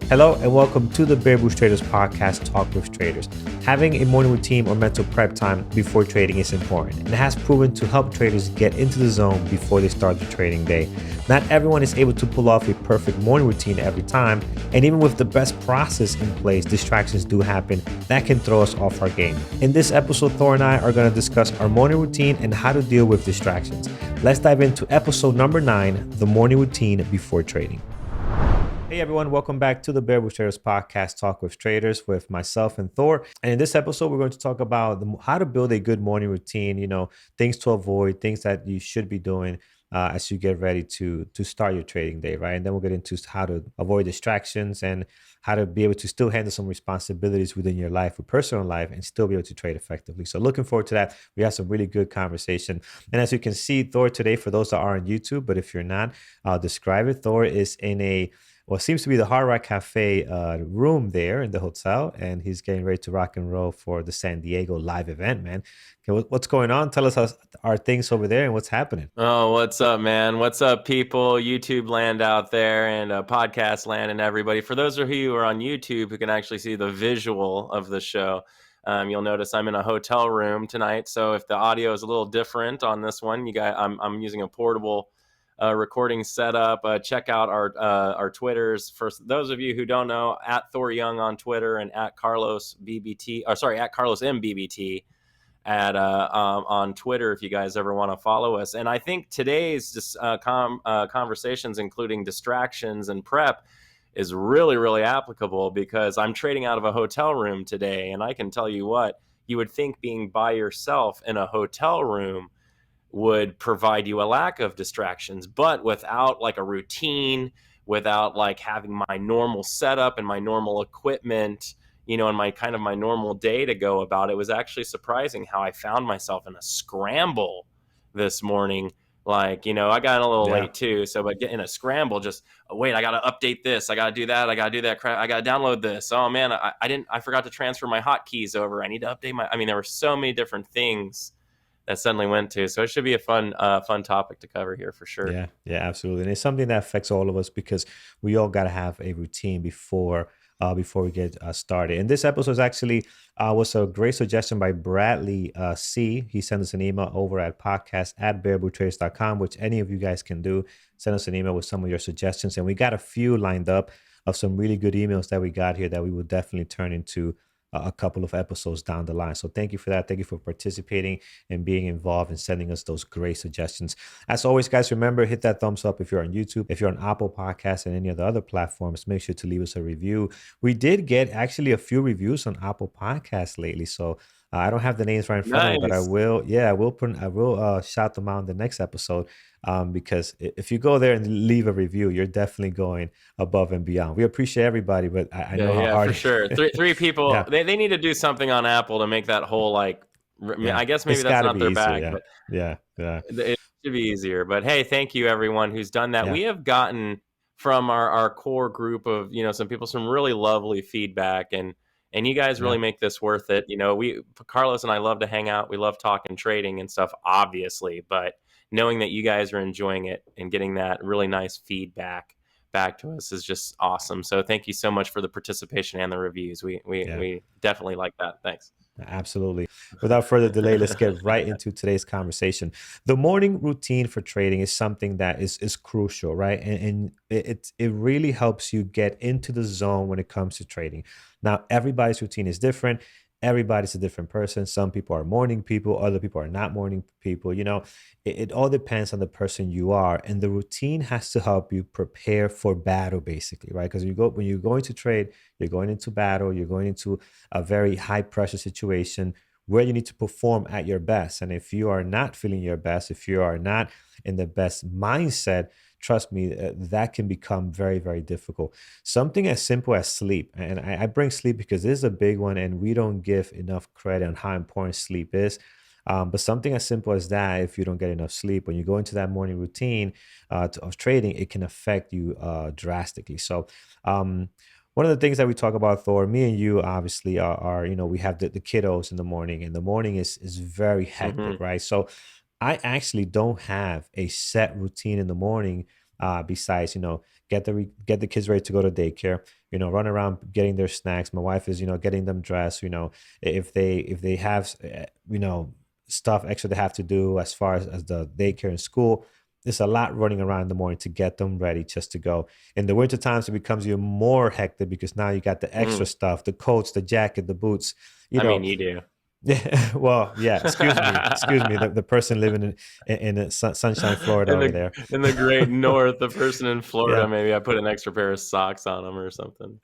Hello and welcome to the Bear Boost Traders podcast, Talk with Traders. Having a morning routine or mental prep time before trading is important and has proven to help traders get into the zone before they start the trading day. Not everyone is able to pull off a perfect morning routine every time, and even with the best process in place, distractions do happen that can throw us off our game. In this episode, Thor and I are going to discuss our morning routine and how to deal with distractions. Let's dive into episode number 9, the morning routine before trading. Hey everyone, welcome back to the Bear Boost Traders podcast, Talk with Traders, with myself and Thor. And in this episode, we're going to talk about how to build a good morning routine, things to avoid, things that you should be doing as you get ready to start your trading day, right? And then we'll get into how to avoid distractions and how to be able to still handle some responsibilities within your life, or personal life, and still be able to trade effectively. So looking forward to that. We have some really good conversation. And as you can see, Thor today, for those that are on YouTube, but if you're not, I'll describe it. Thor is in a what seems to be the Hard Rock Cafe room there in the hotel, and he's getting ready to rock and roll for the San Diego live event, man. Okay, what's going on? Tell us how are things over there and what's happening. Oh, what's up, man? What's up, people? YouTube land out there and podcast land and everybody. For those of you who are on YouTube who can actually see the visual of the show, you'll notice I'm in a hotel room tonight. So if the audio is a little different on this one, I'm using a portable recording setup. Check out our Twitters. For those of you who don't know, at Thor Young on Twitter and at Carlos BBT, at Carlos MBBT on Twitter if you guys ever want to follow us. And I think today's conversations, including distractions and prep, is really, really applicable because I'm trading out of a hotel room today. And I can tell you what, you would think being by yourself in a hotel room would provide you a lack of distractions, but without like a routine, without like having my normal setup and my normal equipment, and my normal day to go about, it was actually surprising how I found myself in a scramble this morning. Like, I got in a little late too. So, but in a scramble, just wait, I got to update this. I got to do that. I got to do that crap. I got to download this. Oh man, I forgot to transfer my hotkeys over. I need to update there were so many different things that suddenly went to. So it should be a fun topic to cover here for sure. Yeah, absolutely. And it's something that affects all of us because we all got to have a routine before we get started. And this episode is actually was a great suggestion by Bradley C. He sent us an email over at podcast@bearbootraders.com, which any of you guys can do. Send us an email with some of your suggestions. And we got a few lined up of some really good emails that we got here that we will definitely turn into a couple of episodes down the line. So thank you for that. Thank you for participating and being involved and sending us those great suggestions. As always, guys, remember, hit that thumbs up if you're on YouTube. If you're on Apple Podcasts and any of the other platforms, make sure to leave us a review. We did get actually a few reviews on Apple Podcasts lately. So I don't have the names right in front of me, but I will. Yeah, I will shout them out in the next episode because if you go there and leave a review, you're definitely going above and beyond. We appreciate everybody, but I know how hard. For sure. Three people. Yeah. They need to do something on Apple to make that whole I guess maybe that's not their bag, easier, but yeah. it should be easier. But hey, thank you everyone who's done that. Yeah. We have gotten from our core group of some people some really lovely feedback, and you guys really make this worth it. Carlos and I love to hang out. We love talking trading and stuff, obviously, but knowing that you guys are enjoying it and getting that really nice feedback back to us is just awesome. So thank you so much for the participation and the reviews. We definitely like that. Thanks. Absolutely. Without further delay, let's get right into today's conversation. The morning routine for trading is something that is crucial, right? And it really helps you get into the zone when it comes to trading. Now, everybody's routine is different. Everybody's a different person. Some people are morning people, other people are not morning people. It all depends on the person you are. And the routine has to help you prepare for battle, basically, right? Because when you're going to trade, you're going into battle, you're going into a very high pressure situation where you need to perform at your best. And if you are not feeling your best, if you are not in the best mindset, trust me, that can become very, very difficult. Something as simple as sleep. And I bring sleep because this is a big one and we don't give enough credit on how important sleep is. But something as simple as that, if you don't get enough sleep, when you go into that morning routine of trading, it can affect you drastically. So one of the things that we talk about, Thor, me and you obviously are we have the kiddos in the morning, and the morning is very hectic, right? So I actually don't have a set routine in the morning besides, get the kids ready to go to daycare, run around getting their snacks. My wife is, getting them dressed. If they have, stuff extra they have to do as far as the daycare and school. There's a lot running around in the morning to get them ready just to go. In the winter times, it becomes even more hectic because now you got the extra Mm. stuff, the coats, the jacket, the boots, you I know. mean, you do. Yeah, well, yeah. Excuse me. The person living in Sunshine, Florida, in over the there. in the great north, the person in Florida, Yeah. maybe I put an extra pair of socks on them or something.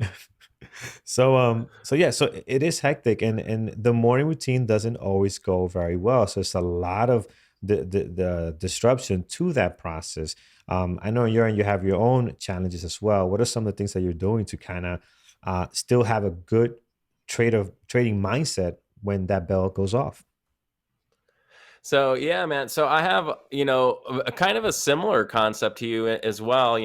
So yeah, so it is hectic, and the morning routine doesn't always go very well. So it's a lot of the disruption to that process. I know you have your own challenges as well. What are some of the things that you're doing to kind of still have a good trading mindset when that bell goes off? So yeah, man. So I have, a kind of a similar concept to you as well.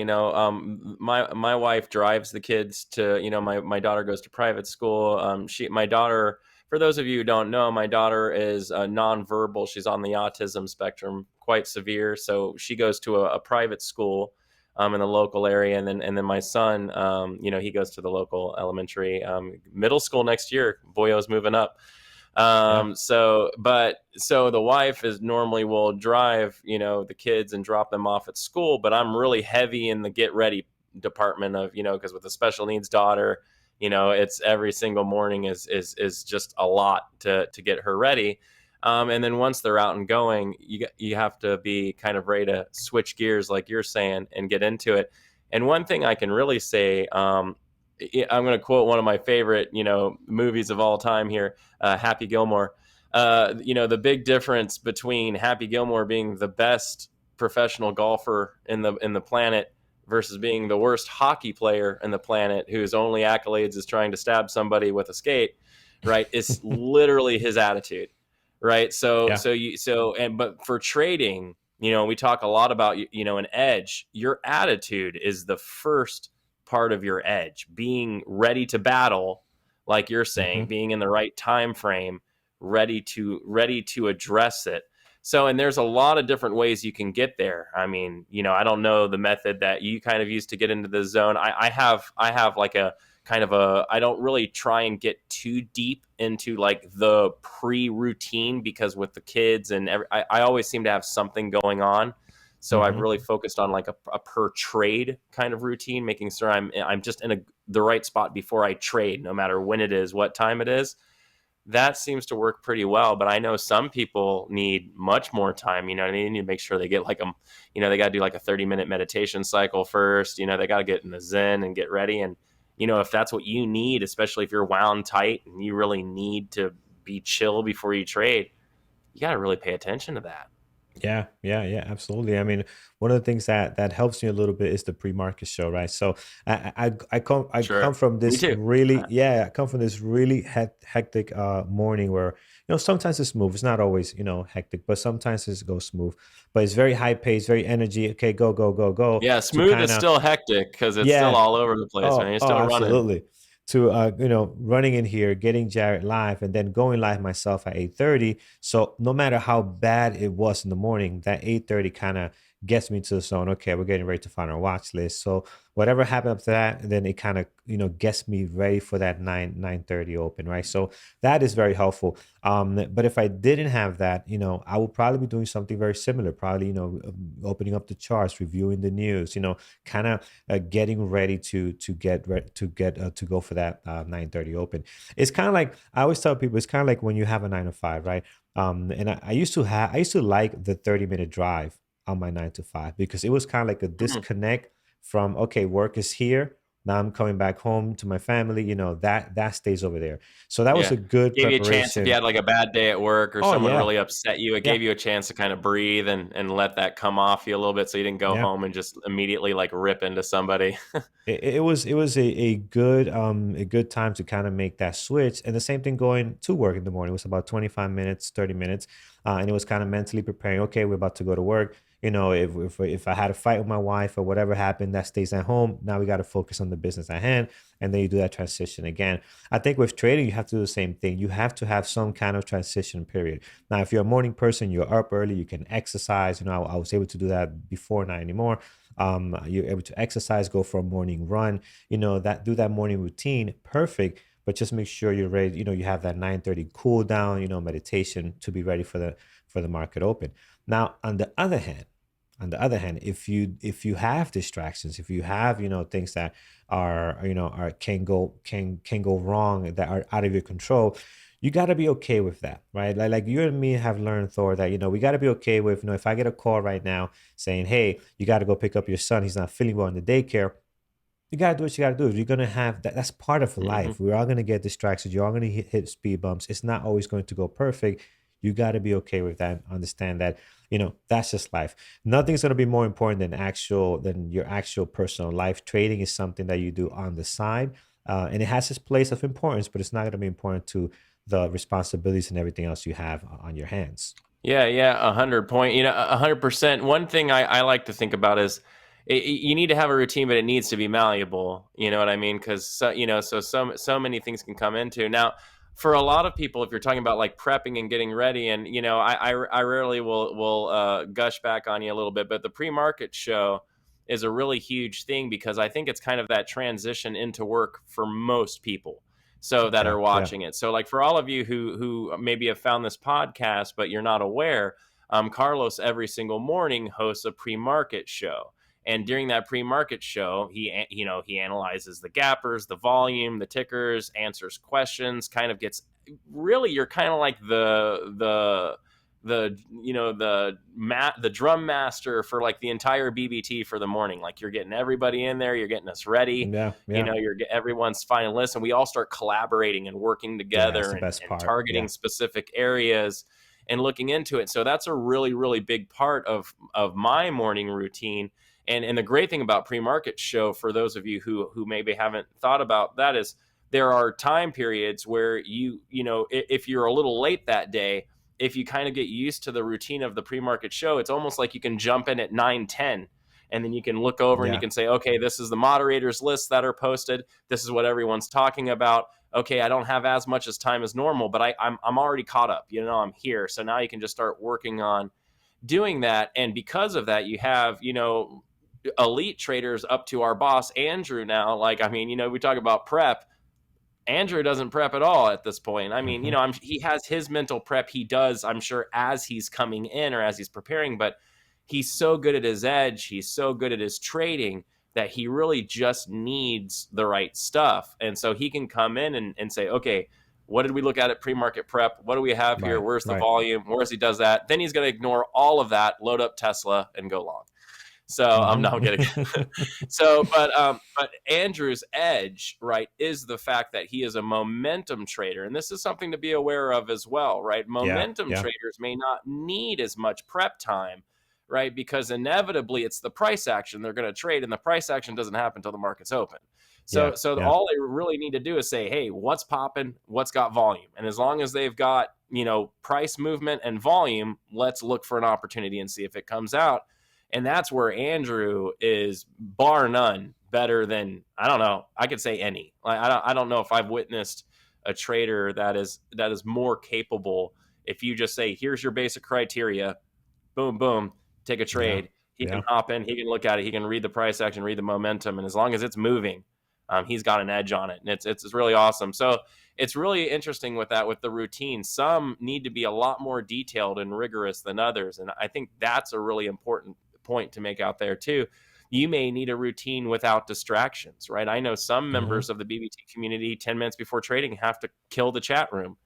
My wife drives the kids to, my daughter goes to private school. My daughter, for those of you who don't know, my daughter is nonverbal. She's on the autism spectrum, quite severe. So she goes to a private school in the local area, and then my son, he goes to the local elementary, middle school next year. Boyo's moving up. Yeah. So the wife is normally will drive, the kids and drop them off at school, but I'm really heavy in the get ready department of, because with a special needs daughter, it's every single morning is just a lot to get her ready. And then once they're out and going, you have to be kind of ready to switch gears, like you're saying, and get into it. And one thing I can really say, I'm going to quote one of my favorite, movies of all time here, Happy Gilmore. The big difference between Happy Gilmore being the best professional golfer in the planet versus being the worst hockey player in the planet, whose only accolades is trying to stab somebody with a skate, right? Is literally his attitude, right? So Yeah. so you so and but for trading, we talk a lot about an edge. Your attitude is the first part of your edge, being ready to battle, like you're saying, Hmm. being in the right time frame, ready to address it. So, and there's a lot of different ways you can get there. I mean, I don't know the method that you kind of use to get into the zone. I have like a kind of a, I don't really try and get too deep into like the pre-routine, because with the kids and I always seem to have something going on. So I've Hmm. really focused on like a per trade kind of routine, making sure I'm just in the right spot before I trade, no matter when it is, what time it is. That seems to work pretty well. But I know some people need much more time. They need to make sure they get like they got to do like a 30-minute meditation cycle first. They got to get in the zen and get ready. And if that's what you need, especially if you're wound tight and you really need to be chill before you trade, you got to really pay attention to that. Yeah, yeah, yeah, absolutely. I mean, one of the things that helps me a little bit is the pre-market show, right? So I come Sure. from Me this too. really, yeah, I come from this really hectic morning where sometimes it's smooth. It's not always hectic, but sometimes it goes smooth. But it's very high pace, very energy. Okay, go, go, go, go. Yeah, To smooth is kind of, still hectic because it's still yeah. all over the place, man. Oh, You're oh, still running. absolutely. To running in here, getting Jared live, and then going live myself at 8:30. So no matter how bad it was in the morning, that 8:30 kind of gets me to the zone. Okay, we're getting ready to find our watch list. So whatever happened up to that, then it kind of gets me ready for that 9:30 open, right? So that is very helpful. But if I didn't have that, I would probably be doing something very similar. Probably opening up the charts, reviewing the news, kind of getting ready to go for that 9:30 open. It's kind of like I always tell people. It's kind of like when you have a 9 to 5, right? And I used to like the 30-minute drive on my 9 to 5 because it was kind of like a Mhm. disconnect from, okay, work is here. Now I'm coming back home to my family. That stays over there. So that was Yeah. a good Gave you a chance if you preparation. had like a bad day at work or Oh someone yeah, really upset you. It yeah, gave you a chance to kind of breathe and let that come off you a little bit, so you didn't go yeah. home and just immediately like rip into somebody. It was a good time to kind of make that switch, and the same thing going to work in the morning. It was about 25 minutes, 30 minutes, and it was kind of mentally preparing. Okay, we're about to go to work. If I had a fight with my wife or whatever happened, that stays at home. Now we got to focus on the business at hand, and then you do that transition again. I think with trading, you have to do the same thing. You have to have some kind of transition period. Now, if you're a morning person, you're up early, you can exercise. I was able to do that before, not anymore. You're able to exercise, go for a morning run, that do that morning routine, perfect. But just make sure you're ready. You have that 9:30 cool down, meditation to be ready for the market open. Now, on the other hand, if you have distractions, if you have things that are are can go wrong, that are out of your control, you got to be okay with that, right? Like you and me have learned, Thor, that we got to be okay with, if I get a call right now saying, hey, you got to go pick up your son, he's not feeling well in the daycare, you gotta do what you gotta do. You're gonna have that. That's part of Hmm. life. We're all gonna get distracted. You're all gonna hit speed bumps. It's not always going to go perfect. You gotta be okay with that. Understand that. That's just life. Nothing's gonna be more important than your actual personal life. Trading is something that you do on the side, and it has its place of importance, but it's not gonna be important to the responsibilities and everything else you have on your hands. Yeah, yeah, 100 point. 100%. One thing I like to think about is you need to have a routine, but it needs to be malleable. You know what I mean? Because so many things can come into now. For a lot of people, if you're talking about like prepping and getting ready, and I rarely will gush back on you a little bit, but the pre-market show is a really huge thing because I think it's kind of that transition into work for most people so that Yeah, are yeah, watching it. So like for all of you who maybe have found this podcast but you're not aware, Carlos every single morning hosts a pre-market show. And during that pre-market show, he analyzes the gappers, the volume, the tickers, answers questions, kind of gets really you're kind of like the drum master for like the entire BBT for the morning. Like you're getting everybody in there, you're getting us ready. yeah, yeah, Everyone's finding lists, and we all start collaborating and working yeah. That's together the and, best and part. targeting Yeah, specific areas and looking into it. So that's a really, really big part of my morning routine. And the great thing about pre-market show, for those of you who maybe haven't thought about that, is there are time periods where if you're a little late that day, if you kind of get used to the routine of the pre-market show, it's almost like you can jump in at 9:10, and then you can look over and you yeah, can say, okay, this is the moderators list that are posted, this is what everyone's talking about. Okay, I don't have as much as time as normal, but I'm already caught up, I'm here. So now you can just start working on doing that. And because of that, you have elite traders up to our boss Andrew now. Like, I mean, we talk about prep. Andrew doesn't prep at all at this point. I mean, hmm, he has his mental prep he does, I'm sure, as he's coming in or as he's preparing, but he's so good at his edge, he's so good at his trading that he really just needs the right stuff. And so he can come in and say, okay, what did we look at pre-market prep? What do we have here? right, Where's the right. volume? Where's he does that? Then he's going to ignore all of that, load up Tesla, and go long. So I'm not Hmm. kidding. But Andrew's edge, right, is the fact that he is a momentum trader, and this is something to be aware of as well, right? Yeah, Momentum yeah, traders may not need as much prep time, right, because inevitably it's the price action they're going to trade, and the price action doesn't happen until the market's open. yeah, So yeah, all they really need to do is say, hey, what's popping? What's got volume? And as long as they've got price movement and volume, let's look for an opportunity and see if it comes out. And that's where Andrew is bar none better than, I don't know, I could say any. Like I don't know if I've witnessed a trader that is more capable. If you just say, here's your basic criteria, boom, boom, take a yeah, trade. He can yeah, hop in, he can look at it, he can read the price action, read the momentum, and as long as it's moving, he's got an edge on it, and it's really awesome. So it's really interesting with that, with the routine. Some need to be a lot more detailed and rigorous than others, and I think that's a really important point to make out there too. You may need a routine without distractions, right? I know some hmm, members of the BBT community 10 minutes before trading have to kill the chat room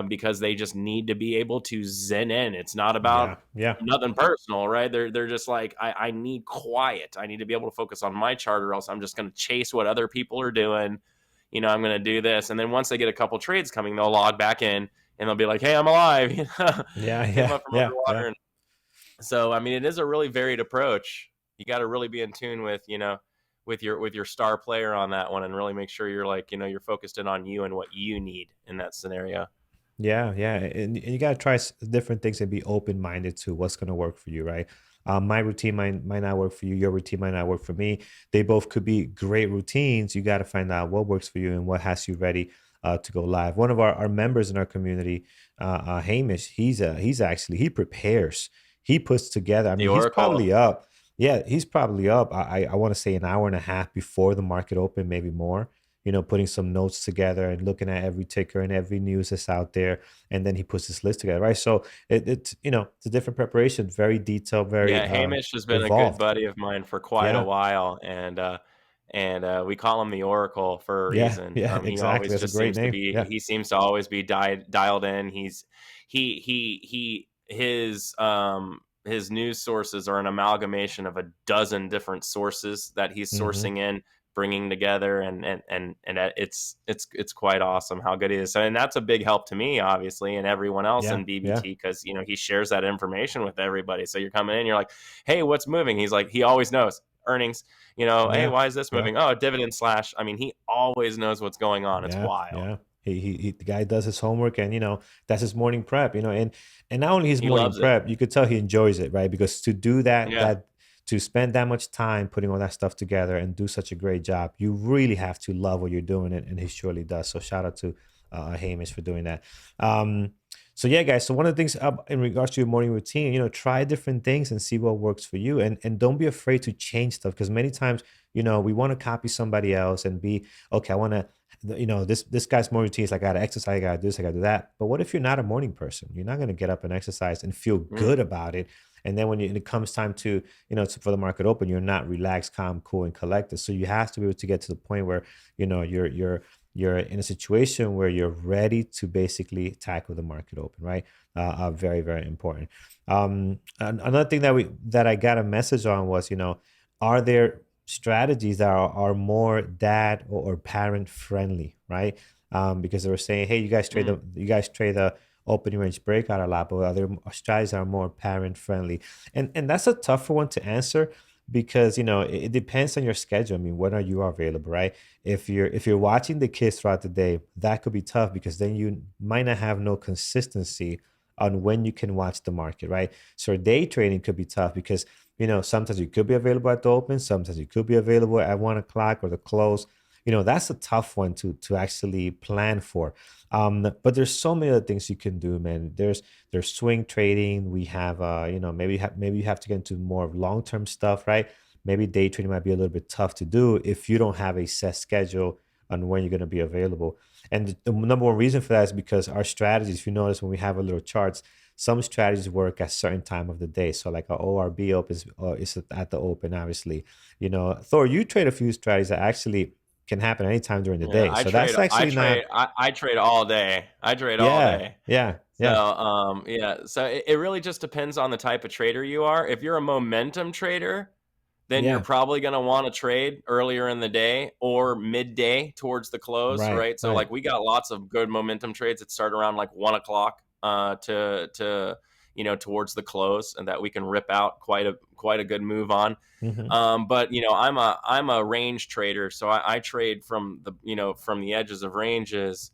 because they just need to be able to zen in. It's not yeah, about yeah, nothing personal, right? They're just like, I need quiet. I need to be able to focus on my chart, or else I'm just going to chase what other people are doing. I'm going to do this. And then once they get a couple trades coming, they'll log back in and they'll be like, hey, I'm alive. yeah, Came yeah, up from yeah, yeah. underwater. And so, I mean, it is a really varied approach. You got to really be in tune with, with your star player on that one, and really make sure you're like, you're focused in on you and what you need in that scenario. Yeah, yeah, and you gotta try different things and be open minded to what's gonna work for you, right? My routine might not work for you. Your routine might not work for me. They both could be great routines. You got to find out what works for you and what has you ready to go live. One of our members in our community, Hamish, he prepares. He puts together. I The mean, he's Oracle. probably up. Yeah, he's probably up. I want to say an hour and a half before the market open, maybe more. Putting some notes together and looking at every ticker and every news that's out there, and then he puts this list together, right? So it's a different preparation, very detailed, very Yeah, Hamish has been a good evolved. buddy of mine for quite a Yeah, while, and we call him the Oracle for a yeah, reason. yeah, He exactly. always That's a just great seems to name. be Yeah. he seems to always be dialed in. His news sources are an amalgamation of a dozen different sources that he's Hmm. sourcing in, bringing together, and it's quite awesome how good he is. And that's a big help to me, obviously, and everyone else Yeah, in yeah, BBT, because he shares that information with everybody. So you're coming in, you're like, hey, what's moving? He's like, he always knows earnings. Hey, yeah, why is this yeah. moving? Oh, dividend slash. I mean, he always knows what's going on. It's Yeah, wild. yeah. The guy does his homework, and that's his morning prep. And not only his He morning loves it. prep, you could tell he enjoys it, right? Because to do that, Yeah. to spend that much time putting all that stuff together and do such a great job, you really have to love what you're doing, and he surely does. So shout out to Hamish for doing that. Um, so yeah, guys. So one of the things in regards to your morning routine, try different things and see what works for you, and don't be afraid to change stuff because many times, we want to copy somebody else and be okay. I want to this guy's morning routine is like, I gotta exercise, I gotta do this, I gotta do that. But what if you're not a morning person? You're not gonna get up and exercise and feel Mm. good about it. And then when it comes time to, for the market open, you're not relaxed, calm, cool, and collected. So you have to be able to get to the point where, you're in a situation where you're ready to basically tackle the market open, right? Very, very important. Another thing that I got a message on was, are there strategies that are more dad or parent friendly, right? Because they were saying, hey, Mm. you guys trade the opening range breakout a lot, but other strategies are more parent friendly, and that's a tougher one to answer because it depends on your schedule. I mean, when are you available, right? If you're watching the kids throughout the day, that could be tough because then you might not have no consistency on when you can watch the market, right? So day trading could be tough because sometimes you could be available at the open, sometimes you could be available at 1 o'clock or the close. That's a tough one to actually plan for. But there's so many other things you can do, man. There's swing trading. We have maybe you have to get into more of long-term stuff, right? Maybe day trading might be a little bit tough to do if you don't have a set schedule on when you're going to be available. And the number one reason for that is because our strategies, if you notice when we have a little charts, some strategies work at certain time of the day. So like our ORB opens is at the open, obviously. Thor, you trade a few strategies that actually can happen anytime during the Yeah, day. So that's I actually trade not. I trade all day. I trade all Yeah, day. yeah, So, yeah, yeah, so it really just depends on the type of trader you are. If you're a momentum trader, then you're yeah. probably going to want to trade earlier in the day or midday towards the close, Right, right? So, right. like, we got lots of good momentum trades that start around like 1 o'clock to towards the close, and that we can rip out quite a good move on. Hmm. But I'm a range trader, so I trade from the edges of ranges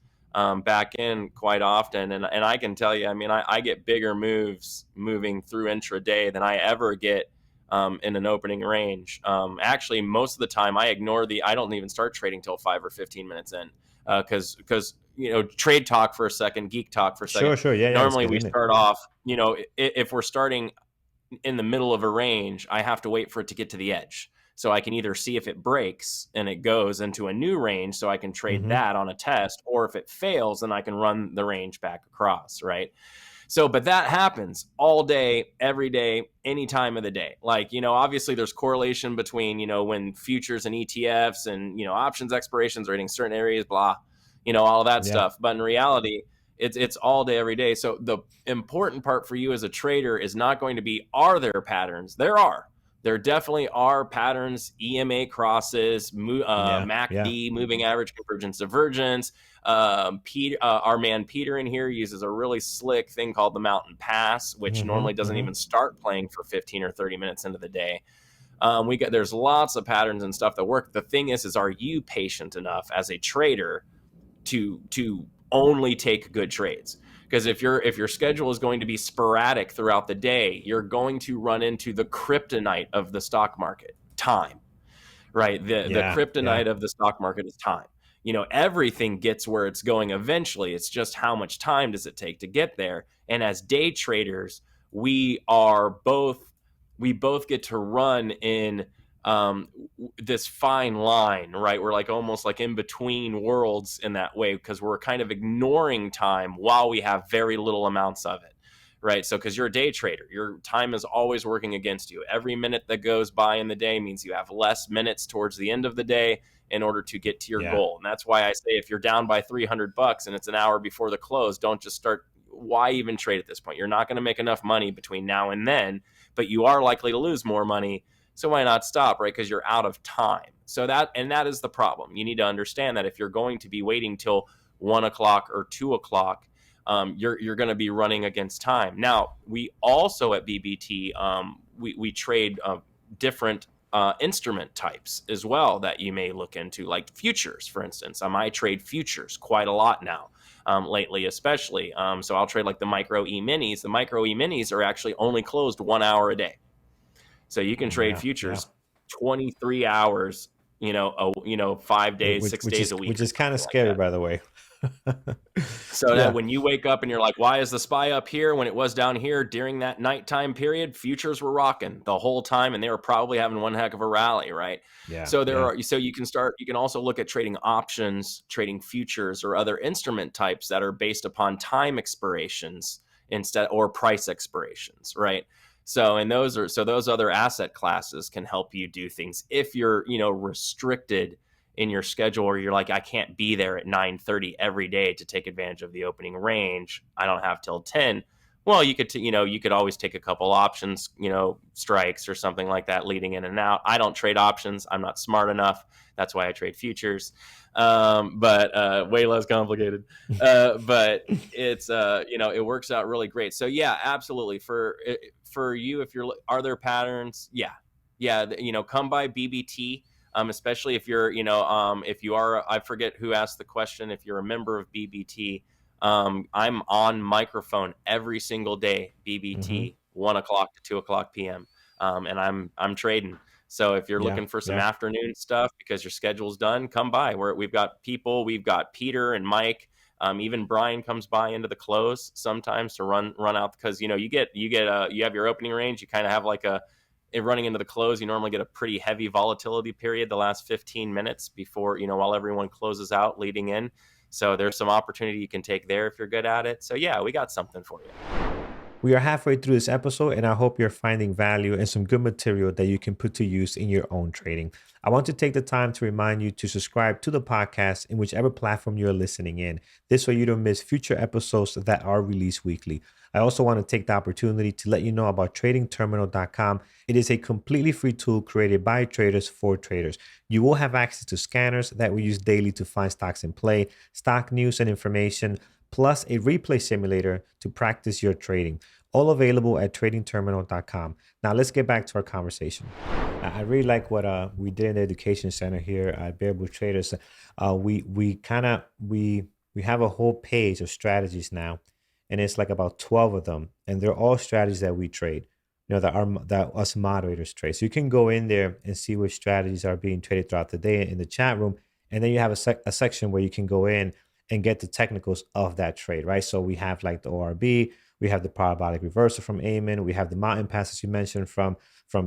back in quite often, and I can tell you, I mean, I get bigger moves moving through intraday than I ever get in an opening range. Actually, most of the time, I don't even start trading till 5 or 15 minutes in, because trade talk for a second, geek talk for a second. Sure, sure. Yeah, yeah. Let's Normally, get we in it. start off, if we're starting in the middle of a range, I have to wait for it to get to the edge. So I can either see if it breaks and it goes into a new range, so I can trade Hmm. that on a test, or if it fails, then I can run the range back across, right? So, but that happens all day, every day, any time of the day. Like, obviously there's correlation between, when futures and ETFs and, options expirations are hitting certain areas, blah, all of that Yeah, stuff. But in reality, it's all day, every day. So the important part for you as a trader is not going to be, are there patterns? There definitely are patterns, EMA crosses, yeah, yeah. MACD, moving average convergence divergence. Our man Peter in here uses a really slick thing called the Mountain Pass, which Hmm. normally doesn't Hmm. even start playing for 15 or 30 minutes into the day. There's lots of patterns and stuff that work. The thing is are you patient enough as a trader to only take good trades? Because if your schedule is going to be sporadic throughout the day, you're going to run into the kryptonite of the stock market, time, right? The Yeah, yeah. kryptonite of the stock market is time. Everything gets where it's going eventually. It's just how much time does it take to get there? And as day traders, we are both we both get to run in this fine line, right? We're like almost like in between worlds in that way, because we're kind of ignoring time while we have very little amounts of it, right? So because you're a day trader, your time is always working against you. Every minute that goes by in the day means you have less minutes towards the end of the day in order to get to your Yeah. goal. And that's why I say, if you're down by $300 and it's an hour before the close, don't just start. Why even trade at this point? You're not going to make enough money between now and then, but you are likely to lose more money. So why not stop, right? Because you're out of time. So that is the problem. You need to understand that if you're going to be waiting till 1 o'clock or 2 o'clock, you're going to be running against time. Now, we also at BBT, we trade different instrument types as well that you may look into, like futures, for instance. I trade futures quite a lot now, lately, especially. So I'll trade like the micro E-minis. The micro E-minis are actually only closed 1 hour a day. So you can trade Yeah. Yeah. futures 23 hours, 5 days, 6 days a week Which or is kind of something like scary, that. by the way. So that Yeah. when you wake up and you're like, why is the SPY up here when it was down here during that nighttime period? Futures were rocking the whole time, and they were probably having one heck of a rally, right? Yeah. So Yeah. you can also look at trading options, trading futures, or other instrument types that are based upon time expirations instead, or price expirations, right? So those other asset classes can help you do things if you're, restricted in your schedule, or you're like, I can't be there at 9:30 every day to take advantage of the opening range. I don't have till 10. Well, you could always take a couple options, strikes or something like that leading in and out. I don't trade options. I'm not smart enough. That's why I trade futures. But way less complicated. But it's it works out really great. So yeah, absolutely. For you, are there patterns? Yeah. Yeah, come by BBT. Especially if you're, if you are, I forget who asked the question, if you're a member of BBT, I'm on microphone every single day, Hmm. BBT, 1 o'clock to 2 o'clock p.m. And I'm trading. So if you're Yeah. looking for some Yeah. afternoon stuff because your schedule's done, come by. We've got Peter and Mike. Even Brian comes by into the close sometimes to run out, because you have your opening range. You kind of have like running into the close, you normally get a pretty heavy volatility period the last 15 minutes before, while everyone closes out leading in. So there's some opportunity you can take there if you're good at it. So yeah, we got something for you. We are halfway through this episode, and I hope you're finding value and some good material that you can put to use in your own trading. I want to take the time to remind you to subscribe to the podcast in whichever platform you're listening in. This way, you don't miss future episodes that are released weekly. I also want to take the opportunity to let you know about tradingterminal.com. It is a completely free tool created by traders for traders. You will have access to scanners that we use daily to find stocks in play, stock news and information, plus a replay simulator to practice your trading. All available at tradingterminal.com. Now let's get back to our conversation. I really like what we did in the education center here at Bear Bull Traders. We have a whole page of strategies now, and it's like about 12 of them, and they're all strategies that we trade. That us moderators trade. So you can go in there and see which strategies are being traded throughout the day in the chat room, and then you have a section where you can go in and get the technicals of that trade, right? So we have like the ORB, we have the parabolic reversal from Eamon, we have the mountain passes you mentioned from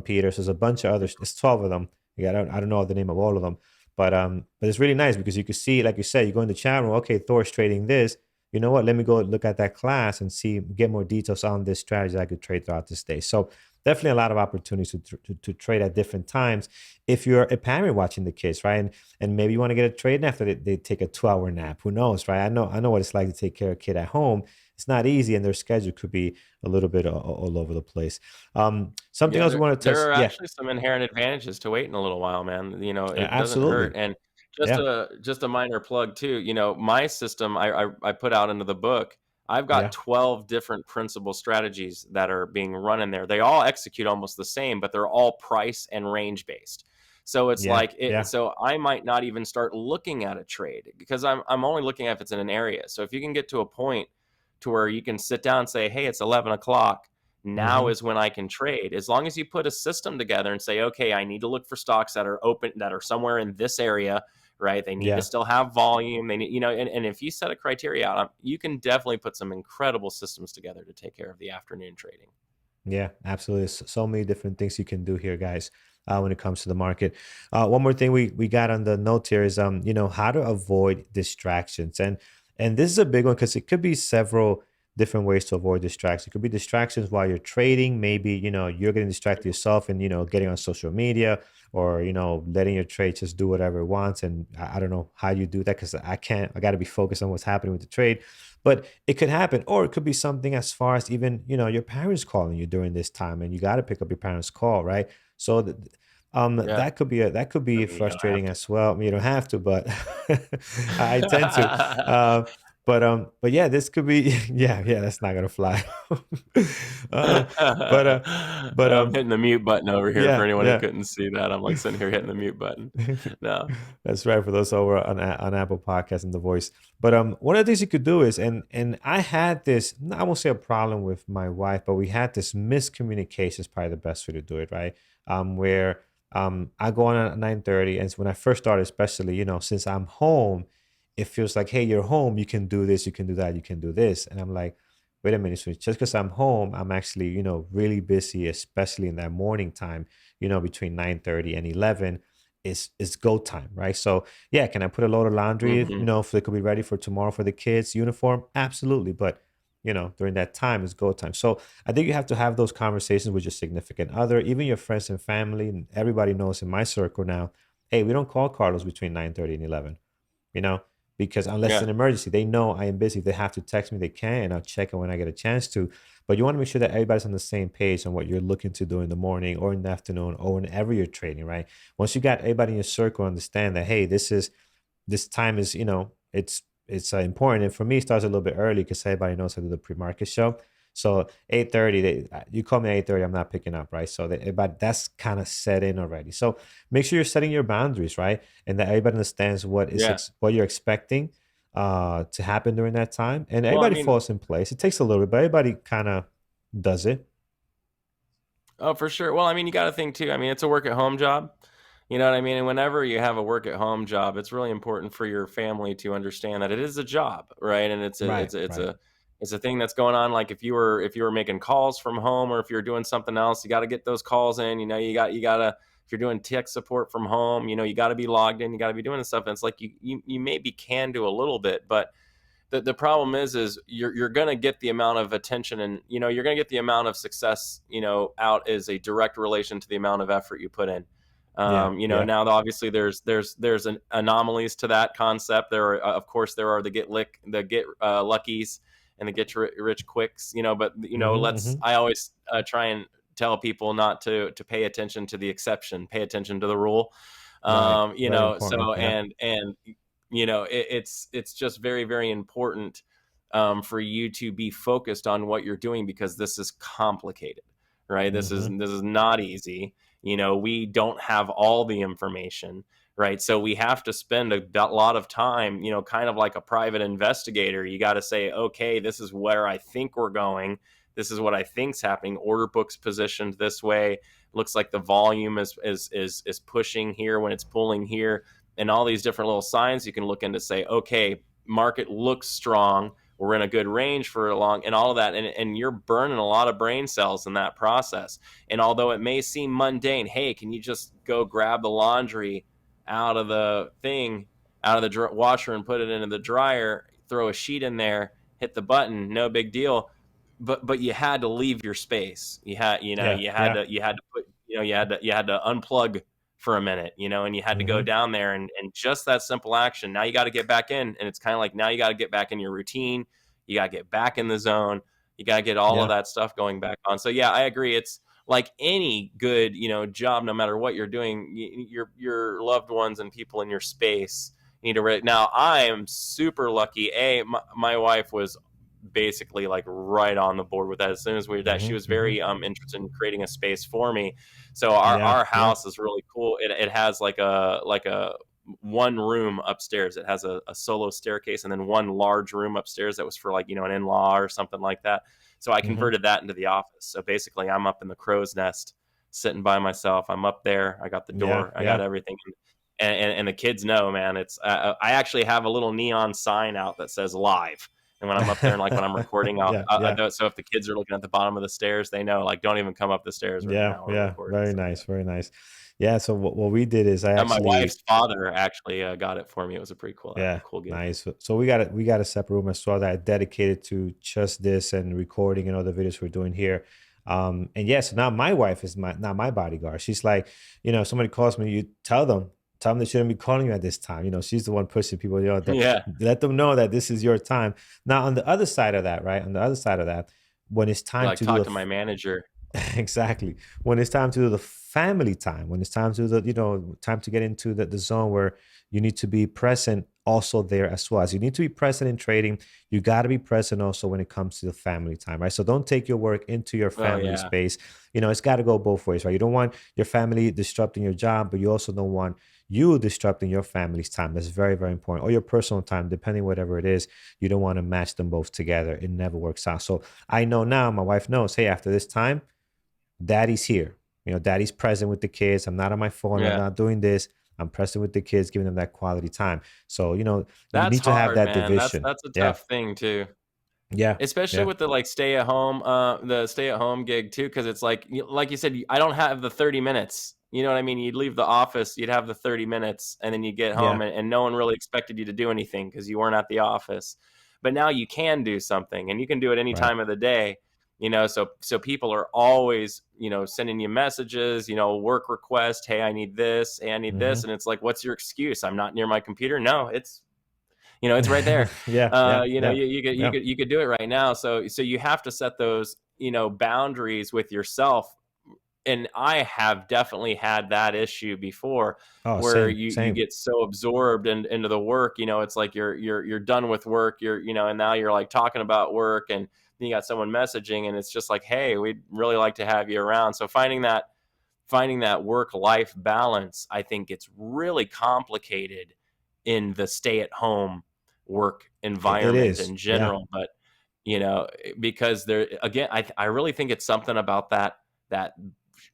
Peter. So there's a bunch of others. It's 12 of them. Yeah, I don't know the name of all of them, but it's really nice because you can see, like you said, you go in the chat room. Okay, Thor's trading this. You know what? Let me go look at that class and get more details on this strategy that I could trade throughout this day. So definitely a lot of opportunities to trade at different times. If you're a parent watching the kids, right, and maybe you want to get a trade after they take a 12-hour nap. Who knows, right? I know what it's like to take care of a kid at home. It's not easy, and their schedule could be a little bit all over the place. Something Yeah, else we want to touch. there are Yeah, actually some inherent advantages to waiting a little while, man. It doesn't hurt. absolutely. And Yeah, just a minor plug too. My system I put out into the book. I've got yeah, 12 different principal strategies that are being run in there. They all execute almost the same, but they're all price and range based. So it's yeah, like it. yeah. So I might not even start looking at a trade because I'm only looking at if it's in an area. So if you can get to a point to where you can sit down and say, hey, it's 11 o'clock. Now Mm-hmm. is when I can trade. As long as you put a system together and say, okay, I need to look for stocks that are open, that are somewhere in this area, right? They need to Yeah. still have volume. They need, and if you set a criteria out, you can definitely put some incredible systems together to take care of the afternoon trading. Yeah, absolutely. So many different things you can do here, guys, when it comes to the market. One more thing we got on the note here is how to avoid distractions. And this is a big one because it could be several different ways to avoid distractions. It could be distractions while you're trading. Maybe, you're getting distracted yourself and, getting on social media or, letting your trade just do whatever it wants. And I don't know how you do that because I can't, I got to be focused on what's happening with the trade. But it could happen, or it could be something as far as even your parents calling you during this time, and you got to pick up your parents' call, right? So Yeah, that could I be mean, you don't have frustrating to. as well. I mean, you don't have to, but I tend to. But yeah, this could be yeah. That's not gonna fly. uh, but uh, but I'm hitting the mute button over here for yeah, anyone who yeah. couldn't see that. I'm like sitting here hitting the mute button. No. That's right for those over on Apple Podcasts and the voice. But one of the things you could do is, and I had this, I won't say a problem with my wife, but we had this miscommunication is probably the best way to do it, right? Where I go on at 9:30, and when I first started, especially, since I'm home, it feels like, hey, you're home, you can do this, you can do that, you can do this, and I'm like, wait a minute, so just because I'm home, I'm actually, really busy, especially in that morning time, between 9:30 and 11 is go time, right? So yeah, can I put a load of laundry, Mhm. if they could be ready for tomorrow for the kids' uniform? Absolutely. But during that time is go time. So I think you have to have those conversations with your significant other, even your friends and family, and everybody knows in my circle now, hey, we don't call Carlos between 9:30 and 11, you know, because unless it's Yeah. an emergency, they know I am busy. If they have to text me, they can, and I'll check it when I get a chance to. But you want to make sure that everybody's on the same page on what you're looking to do in the morning or in the afternoon or whenever you're trading, right? Once you got everybody in your circle understand that, hey, this time is, it's important. And for me, it starts a little bit early because everybody knows how to do the pre-market show. So 8:30, you call me at 8:30, I'm not picking up, right? So but that's kind of set in already. So make sure you're setting your boundaries, right? And that everybody understands Yeah. what you're expecting to happen during that time. And Well, I everybody mean, falls in place. It takes a little bit, but everybody kind of does it. oh, for sure. Well, I mean, you got to think too. I mean, it's a work at home job. You know what I mean? And whenever you have a work at home job, it's really important for your family to understand that it is a job, right? And Right, right. it's a thing that's going on. Like if you were making calls from home or if you're doing something else, you got to get those calls in. You got to if you're doing tech support from home, you got to be logged in. You got to be doing this stuff. And it's like you maybe can do a little bit, but the problem is you're going to get the amount of attention and you're going to get the amount of success out as a direct relation to the amount of effort you put in. Yeah, yeah. Now obviously there's an anomalies to that concept. There are of course there are the get luckies and the get rich quicks, but Hmm, let's hmm. I always try and tell people not to pay attention to the exception, pay attention to the rule. Right. Very important. So Yeah. and it's just very very important for you to be focused on what you're doing because this is complicated, right? Hmm. This is not easy. We don't have all the information, right? So we have to spend a lot of time, kind of like a private investigator. You got to say, okay, this is where I think we're going. This is what I think's happening. Order book's positioned this way. Looks like the volume is pushing here when it's pulling here, and all these different little signs you can look into say, okay, market looks strong. We're in a good range for a long, and all of that, and you're burning a lot of brain cells in that process. And although it may seem mundane, hey, can you just go grab the laundry out of the thing, out of the washer and put it into the dryer, throw a sheet in there, hit the button, no big deal. But you had to leave your space. Yeah, yeah. You had to put you had to unplug for a minute, and you had to go Hmm. down there and just that simple action. Now you got to get back in, and it's kind of like now you got to get back in your routine. You got to get back in the zone. You got to get all of Yeah. that stuff going back on. So yeah, I agree. It's like any good, job, no matter what you're doing, your loved ones and people in your space need to now I am super lucky. My wife was basically like right on the board with that as soon as we were that she Hmm, was hmm. very interested in creating a space for me. So Yeah, our yeah. house is really cool. It has like a one room upstairs. It has a solo staircase and then one large room upstairs that was for like an in-law or something like that. So I Hmm. converted that into the office. So basically I'm up in the crow's nest sitting by myself. I'm up there. I got the Yeah, door. I got yeah. everything. And the kids know, man. It's I actually have a little neon sign out that says live, And when I'm up there and like when I'm recording, Yeah, yeah. so if the kids are looking at the bottom of the stairs, they know like don't even come up the stairs right Yeah, now. We're yeah, recording. very So nice, very nice. Yeah, so what we did is I and my actually wife's father actually got it for me. It was a pretty yeah, cool gift. nice. So we got a separate room as well that dedicated to just this and recording and all the videos we're doing here. And yeah, so now my wife is my bodyguard. She's like, if somebody calls me, you tell them they shouldn't be calling you at this time. She's the one pushing people, Yeah, let them know that this is your time. Now on the other side of that, right? On the other side of that, when it's you time like to do talk the to my manager. exactly. When it's time to do the family time, when it's time to do time to get into the zone where you need to be present also there as well. As you need to be present in trading, you got to be present also when it comes to the family time, right? So don't take your work into your Oh family yeah, space. It's got to go both ways, right? You don't want your family disrupting your job, but you also don't want you disrupting your family's time. That's very, very important. Or your personal time, depending whatever it is. You don't want to match them both together. It never works out. So I know now, my wife knows, hey, after this time, daddy's here. Daddy's present with the kids. I'm not on my phone. I'm yeah. not doing this. I'm present with the kids, giving them that quality time. So, you That's need to have hard, that man. division. That's a Yeah. tough thing too. Yeah. Especially Yeah. with the, like, the stay-at-home gig too, because it's like you said, I don't have the 30 minutes, you know what I mean? You'd leave the office, you'd have the 30 minutes, and then you get home, Yeah. and no one really expected you to do anything because you weren't at the office. But now you can do something, and you can do it any Right. time of the day, so people are always, sending you messages, work request, "Hey, I need this. Hey, I need this," Hmm. and it's like, "What's your excuse? I'm not near my computer." No, it's right there. Yeah. Yeah. Yeah. Yeah. You could do it right now. So you have to set those, boundaries with yourself. And I have definitely had that issue before, Oh, where same. you Same. get so absorbed into the work. It's like you're done with work. And now you're like talking about work, and then you got someone messaging, and it's just like, hey, we'd really like to have you around. So finding that work life balance, I think it's really complicated in the stay at home work It environment is. in Yeah. general. But because there again, I really think it's something about that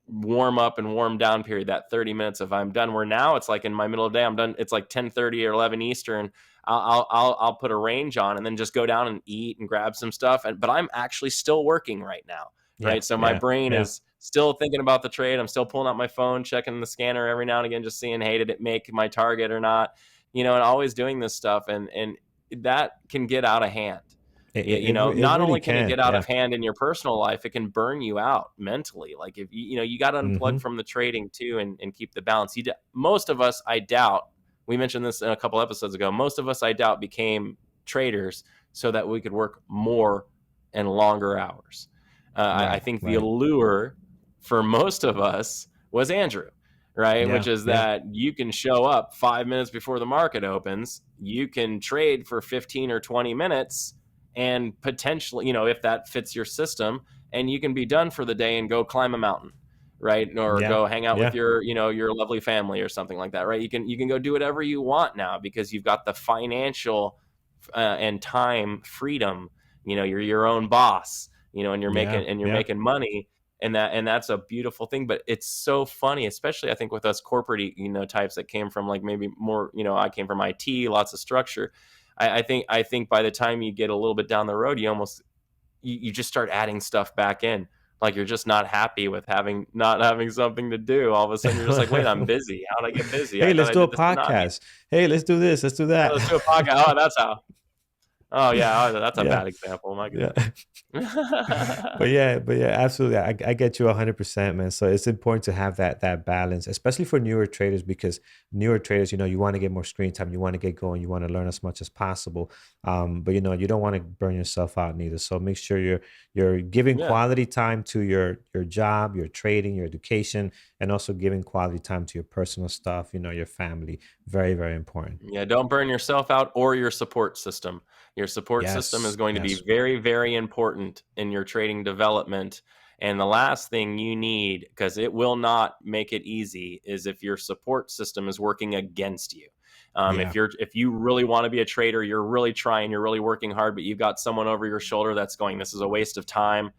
warm up and warm down period, that 30 minutes of I'm done, where now it's like in my middle of the day, I'm done, it's like 10:30 or 11 Eastern. I'll put a range on and then just go down and eat and grab some stuff, but I'm actually still working right now, Yeah. right? So my Yeah. brain Yeah. is still thinking about the trade. I'm still pulling out my phone, checking the scanner every now and again, just seeing, hey, did it make my target or not? And always doing this stuff, and that can get out of hand. It Not really only can it can. get out Yeah. of hand in your personal life, it can burn you out mentally. Like, if you got to unplug Hmm. from the trading too, and keep the balance. Most of us, I doubt, we mentioned this in a couple episodes ago, most of us, I doubt, became traders so that we could work more and longer hours. I Right. think the Right. allure for most of us was Andrew, right? Yeah. Which is Yeah. that you can show up 5 minutes before the market opens, you can trade for 15 or 20 minutes, and potentially, if that fits your system, and you can be done for the day and go climb a mountain, right? Or Yeah. go hang out with Yeah. your lovely family or something like that, right? You can go do whatever you want now because you've got the financial and time freedom. You're your own boss, and you're Yeah. making and you're Yeah. making money, and that's a beautiful thing. But it's so funny, especially I think with us corporate, types that came from, like, maybe more, I came from IT, lots of structure. I think by the time you get a little bit down the road, you just start adding stuff back in. Like, you're just not happy with not having something to do. All of a sudden you're just like, wait, I'm busy. How did I get busy? I Hey, thought let's I do a did this to not be. podcast. Hey, let's do this. Let's do Yeah, that. let's do a podcast. Oh, that's how. Oh yeah, that's a Yeah. bad example. My Yeah. goodness. But yeah, absolutely. I get you 100%, man. So it's important to have that balance, especially for newer traders, because newer traders, you want to get more screen time, you want to get going, you want to learn as much as possible. But you don't want to burn yourself out neither. So make sure you're giving Yeah. quality time to your job, your trading, your education, and also giving quality time to your personal stuff, your family. Very, very important. Yeah, don't burn yourself out or your support system. Your support system is Yes. going to be Yes. very, very important in your trading development. And the last thing you need, because it will not make it easy, is if your support system is working against you. Yeah. If you really want to be a trader, you're really trying, you're really working hard, but you've got someone over your shoulder that's going, "This is a waste of time.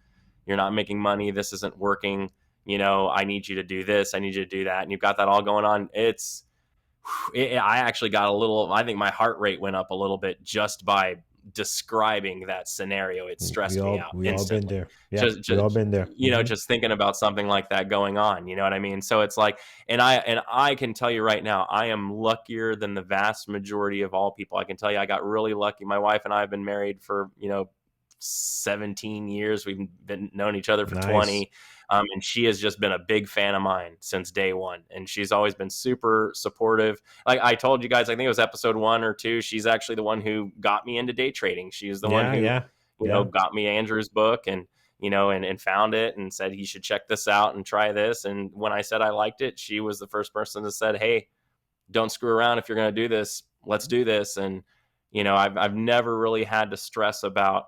You're not making money. This isn't working. I need you to do this. I need you to do that." And you've got that all going on. I actually got a little, I think my heart rate went up a little bit just by describing that scenario, it stressed me out We all been instantly. there. Yeah, we all Just been there. just thinking about something like that going on. You know what I mean? So it's like, and I can tell you right now, I am luckier than the vast majority of all people. I can tell you, I got really lucky. My wife and I have been married for 17 years. We've been known each other for Nice. 20. And she has just been a big fan of mine since day one. And she's always been super supportive. Like I told you guys, I think it was episode 1 or 2. She's actually the one who got me into day trading. She was the one Yeah, who, yeah, yeah. got me Andrew's book and, and found it and said, he should check this out and try this. And when I said I liked it, she was the first person that said, hey, don't screw around. If you're going to do this, let's do this. And, I've never really had to stress about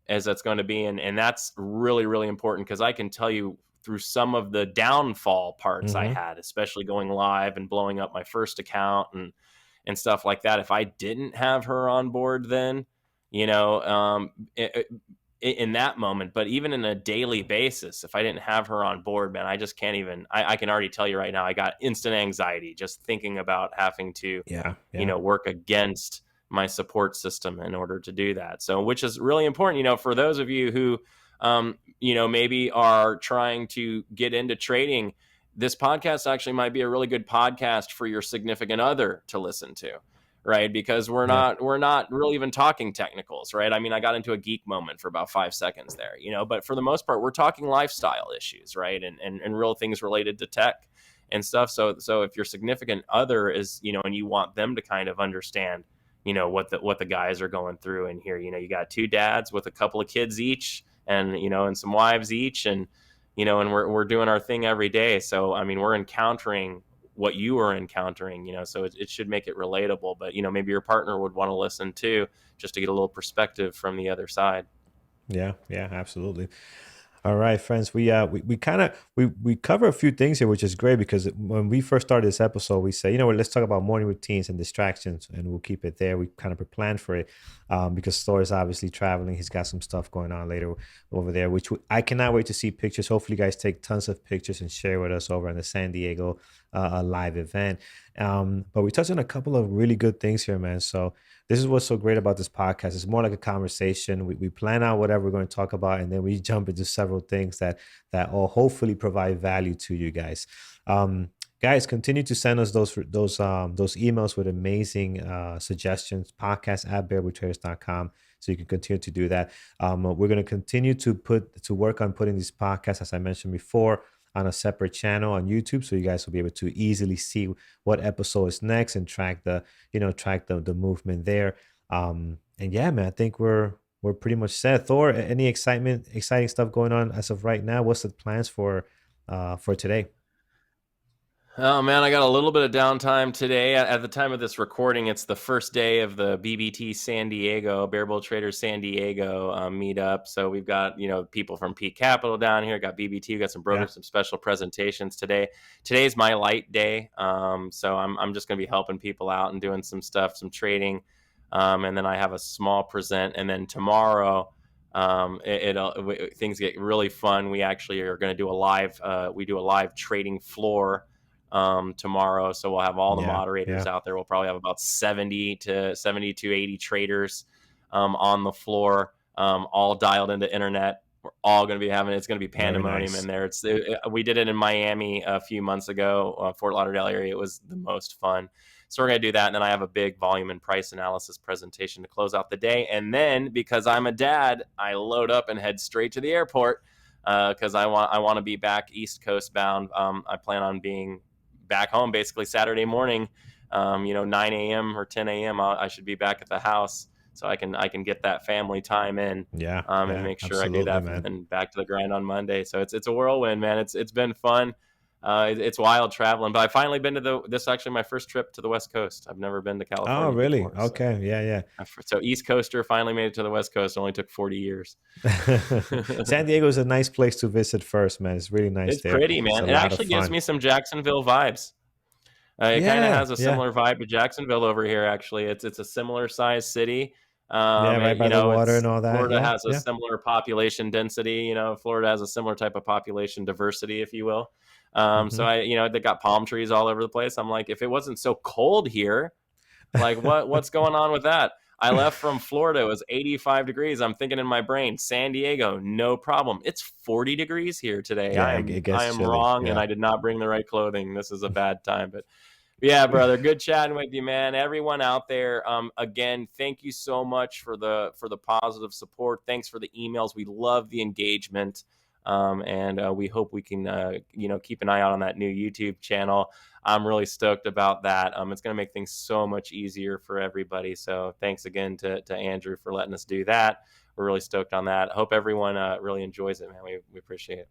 as that's going to be. And that's really, really important because I can tell you through some of the downfall parts I Mm-hmm. had, especially going live and blowing up my first account and stuff like that. If I didn't have her on board then, you know, um, it, in that moment, but even in a daily basis, if I didn't have her on board, man, I just can't even, I can already tell you right now, I got instant anxiety just thinking about having to, Yeah, yeah. work against my support system in order to do that. So, which is really important, for those of you who, maybe are trying to get into trading, this podcast actually might be a really good podcast for your significant other to listen to, right? Because we're Yeah. not really even talking technicals, right? I mean, I got into a geek moment for about 5 seconds there, but for the most part, we're talking lifestyle issues, right? And real things related to tech and stuff. So if your significant other is, and you want them to kind of understand, what the guys are going through in here, you got two dads with a couple of kids each and, and some wives each and we're doing our thing every day. So, I mean, we're encountering what you are encountering, so it should make it relatable, but, maybe your partner would want to listen too, just to get a little perspective from the other side. Yeah, yeah, absolutely. All right, friends. We kind of we cover a few things here, which is great because when we first started this episode, we say, let's talk about morning routines and distractions, and we'll keep it there. We kind of planned for it because Thor is obviously traveling. He's got some stuff going on later over there, which I cannot wait to see pictures. Hopefully, you guys take tons of pictures and share with us over on the San Diego live event. But we touched on a couple of really good things here, man. So this is what's so great about this podcast. It's more like a conversation. We plan out whatever we're going to talk about, and then we jump into several things that all hopefully provide value to you guys. Guys, continue to send us those emails with amazing suggestions. Podcast at bearwithtraders.com, so you can continue to do that. We're going to continue to work on putting these podcasts, as I mentioned before, on a separate channel on YouTube, so you guys will be able to easily see what episode is next and track the movement there. And yeah, man, I think we're pretty much set. Thor, any exciting stuff going on as of right now? What's the plans for today? Oh man, I got a little bit of downtime today. At the time of this recording, it's the first day of the BBT San Diego, Bear Bull Traders San Diego meetup. So we've got people from Peak Capital down here. Got BBT. We got some Yeah, brokers, some special presentations today. Today's my light day, so I'm just gonna be helping people out and doing some stuff, some trading, and then I have a small present, and then tomorrow. Things get really fun. We actually are going to do a live. We do a live trading floor tomorrow. So we'll have all the yeah, moderators yeah. out there. We'll probably have about 70 to 80 traders on the floor, all dialed into internet. We're all going to be having, it's going to be Very pandemonium in nice. there. We did it in Miami a few months ago, Fort Lauderdale area. It was the most fun. So we're going to do that. And then I have a big volume and price analysis presentation to close out the day. And then because I'm a dad, I load up and head straight to the airport because I want to be back East Coast bound. I plan on being back home basically Saturday morning, 9 a.m. or 10 a.m. I should be back at the house so I can get that family time in, Yeah, and yeah, make sure I do absolutely, that, and man. then back to the grind on Monday. So it's a whirlwind, man. It's been fun. It's wild traveling, but I've finally been to this is actually my first trip to the West Coast. I've never been to Oh, California really? before, so Okay. Yeah, so East Coaster finally made it to the West Coast. It only took 40 years. yeah. San Diego is a nice place to visit first, man. It's really nice It's there. pretty, It's man. a It lot of actually gives fun. me some Jacksonville vibes. It kind of Yeah, has a yeah, similar vibe to Jacksonville over here. Actually, it's a similar sized city. yeah. Right by the water It's and all that. Florida Yeah, has a yeah. similar population density. Florida has a similar type of population diversity, if you will. So Hmm. they got palm trees all over the place. I'm like, if it wasn't so cold here, like what's going on with that? I left from Florida. It was 85 degrees. I'm thinking in my brain, San Diego, no problem. It's 40 degrees here today. Yeah, I it am I gets am chilly. wrong, and Yeah. I did not bring the right clothing. This is a bad time, but yeah, brother, good chatting with you, man. Everyone out there, again, thank you so much for the positive support. Thanks for the emails. We love the engagement, and we hope we can keep an eye out on that new YouTube channel. I'm really stoked about that. It's going to make things so much easier for everybody. So thanks again to Andrew for letting us do that. We're really stoked on that. Hope everyone really enjoys it, man. We appreciate it.